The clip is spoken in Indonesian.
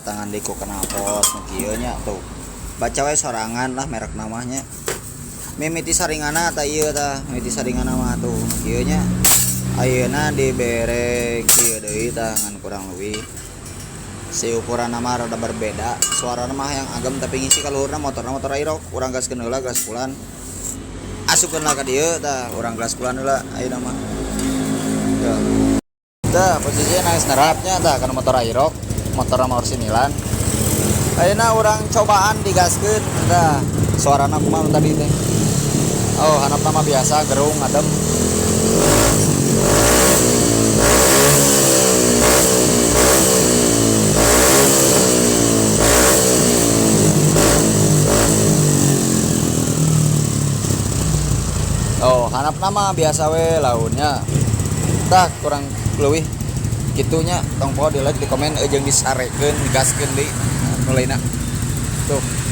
tangan di ku knalpot nu kieu nya tuh baca we sorangan lah merek namanya mimiti saringana tah ieu tah mimiti saringana mah tuh kieu nya ayeuna dibere kieu deui tah ngan kurang leuwih si ukuran nama rada berbeda suara mah yang agem tapi ngisi kaluhurna motor aerok urang gaskeun heula gas kulan asupkeun lah ka dieu tah urang gas kulan heula ayeuna mah tuh tah posisinya nangis nerapnya tah kana motor aerok motor nomor 9 ayeuna urang cobaan digaskeun tah suarana kumaha tadi teh oh handap nama biasa gerung adem oh handap nama biasa we launnya tah kurang leuwih gitunya tong poho di like di komen jeung disarekeun digaskeun deui nu lainna tuh